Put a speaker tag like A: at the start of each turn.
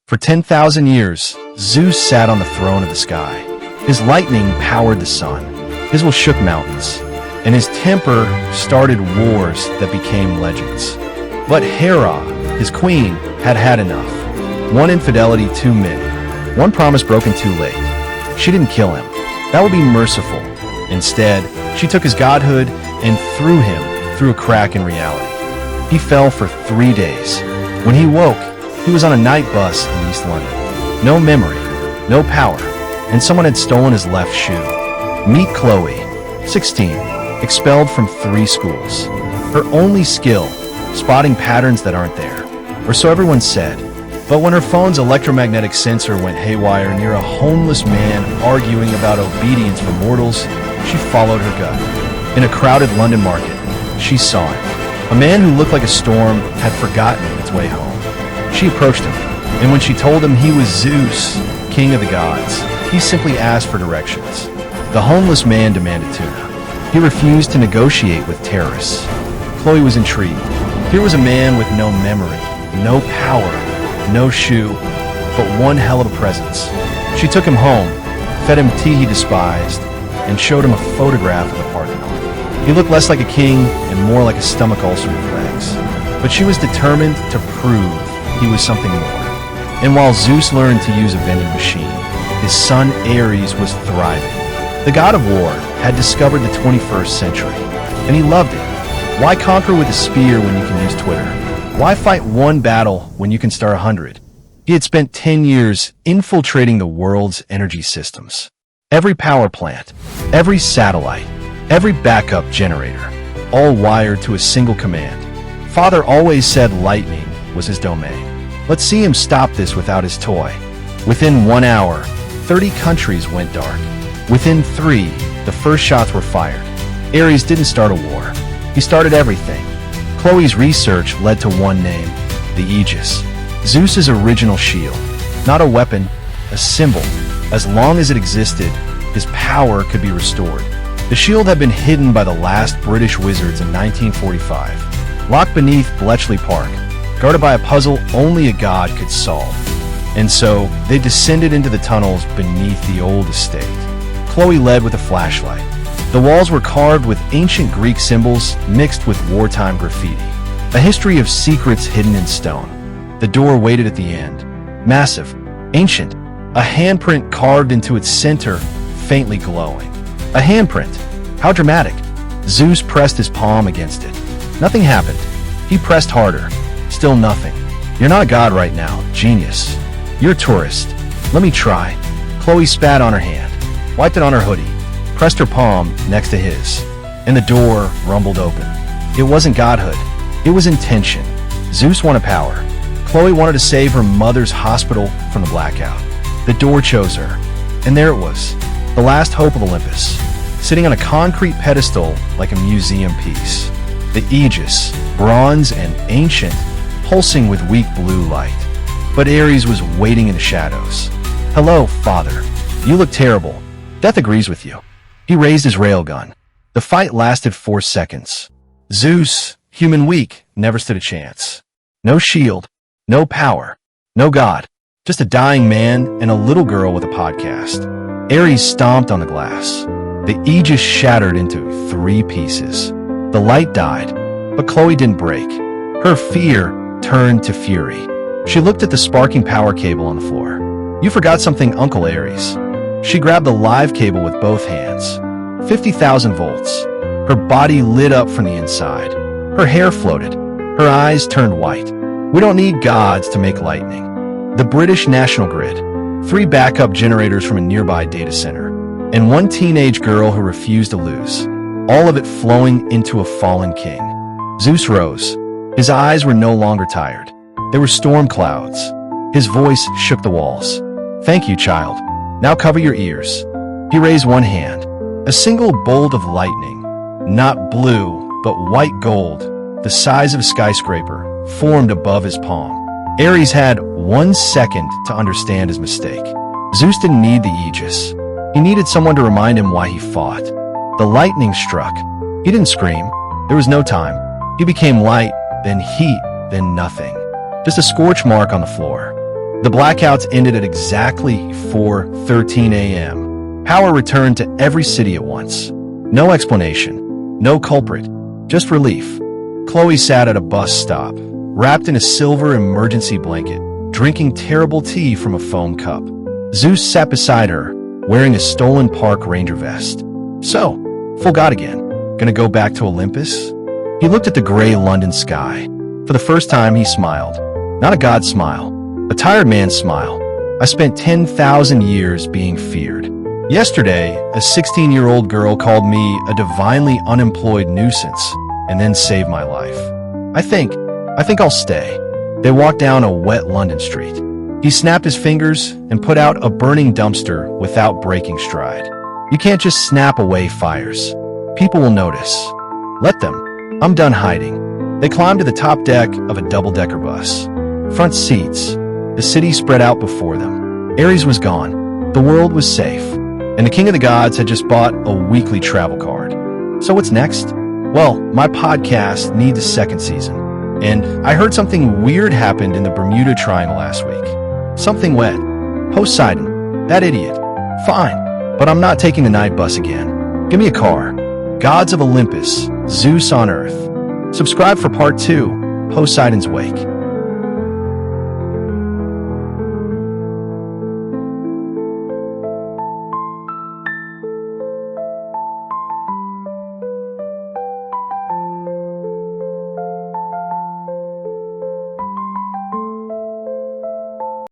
A: For 10,000 years, Zeus sat on the throne of the sky. His lightning powered the sun. His will shook mountains. And his temper started wars that became legends. But Hera, his queen, had had enough. One infidelity too many. One promise broken too late. She didn't kill him. That would be merciful. Instead, she took his godhood and threw him through a crack in reality. He fell for 3 days. When he woke, he was on a night bus in East London. No memory, no power, and someone had stolen his left shoe. Meet Chloe, 16, expelled from 3 schools. Her only skill, spotting patterns that aren't there, or so everyone said. But when her phone's electromagnetic sensor went haywire near a homeless man arguing about obedience for mortals, she followed her gut. In a crowded London market, she saw him. A man who looked like a storm had forgotten its way home. She approached him, and when she told him he was Zeus, king of the gods, he simply asked for directions. The homeless man demanded tuna. He refused to negotiate with terrorists. Chloe was intrigued. Here was a man with no memory, no power, no shoe, but one hell of a presence. She took him home, fed him tea he despised, and showed him a photograph of the Parthenon. He looked less like a king and more like a stomach ulcer with legs. But she was determined to prove he was something more. And while Zeus learned to use a vending machine, his son Ares was thriving. The god of war had discovered the 21st century, and he loved it. Why conquer with a spear when you can use Twitter? Why fight one battle when you can start 100? He had spent 10 years infiltrating the world's energy systems. Every power plant, every satellite, every backup generator, all wired to a single command. Father always said lightning was his domain. Let's see him stop this without his toy. Within 1 hour, 30 countries went dark. Within 3, the first shots were fired. Ares didn't start a war. He started everything. Chloe's research led to one name, the Aegis. Zeus's original shield. Not a weapon, a symbol. As long as it existed, his power could be restored. The shield had been hidden by the last British wizards in 1945, locked beneath Bletchley Park, guarded by a puzzle only a god could solve. And so, they descended into the tunnels beneath the old estate. Chloe led with a flashlight. The walls were carved with ancient Greek symbols mixed with wartime graffiti. A history of secrets hidden in stone. The door waited at the end. Massive, ancient, a handprint carved into its center, faintly glowing. A handprint. How dramatic. Zeus pressed his palm against it. Nothing happened. He pressed harder. Still nothing. You're not a god right now, genius. You're a tourist. Let me try. Chloe spat on her hand, wiped it on her hoodie, pressed her palm next to his, and the door rumbled open. It wasn't godhood. It was intention. Zeus wanted power. Chloe wanted to save her mother's hospital from the blackout. The door chose her, and there it was, the last hope of Olympus, sitting on a concrete pedestal like a museum piece. The Aegis, bronze and ancient, pulsing with weak blue light. But Ares was waiting in the shadows. Hello, father. You look terrible. Death agrees with you. He raised his railgun. The fight lasted 4 seconds. Zeus, human weak, never stood a chance. No shield, no power, no god. Just a dying man and a little girl with a podcast. Ares stomped on the glass. The Aegis shattered into 3 pieces. The light died, but Chloe didn't break. Her fear turned to fury. She looked at the sparking power cable on the floor. You forgot something, Uncle Ares. She grabbed the live cable with both hands. 50,000 volts. Her body lit up from the inside. Her hair floated. Her eyes turned white. We don't need gods to make lightning. The British National Grid. 3 backup generators from a nearby data center. And 1 teenage girl who refused to lose. All of it flowing into a fallen king. Zeus rose. His eyes were no longer tired. They were storm clouds. His voice shook the walls. Thank you, child. Now cover your ears. He raised one hand. A single bolt of lightning, not blue, but white gold, the size of a skyscraper, formed above his palm. Ares had 1 second to understand his mistake. Zeus didn't need the Aegis. He needed someone to remind him why he fought. The lightning struck. He didn't scream. There was no time. He became light, then heat, then nothing. Just a scorch mark on the floor. The blackouts ended at exactly 4:13 a.m. Power returned to every city at once. No explanation, no culprit, just relief. Chloe sat at a bus stop, wrapped in a silver emergency blanket, drinking terrible tea from a foam cup. Zeus sat beside her, wearing a stolen park ranger vest. So, full god again. Gonna go back to Olympus? He looked at the gray London sky. For the first time, he smiled. Not a god smile, a tired man's smile. I spent 10,000 years being feared. Yesterday, a 16-year-old girl called me a divinely unemployed nuisance and then saved my life. I think I'll stay. They walked down a wet London street. He snapped his fingers and put out a burning dumpster without breaking stride. You can't just snap away fires. People will notice. Let them. I'm done hiding. They climbed to the top deck of a double-decker bus. Front seats. The city spread out before them. Ares was gone. The world was safe. And the King of the Gods had just bought a weekly travel card. So what's next? Well, my podcast needs a second season. And I heard something weird happened in the Bermuda Triangle last week. Something wet. Poseidon. That idiot. Fine. But I'm not taking the night bus again. Give me a car. Gods of Olympus. Zeus on Earth. Subscribe for part 2, Poseidon's Wake.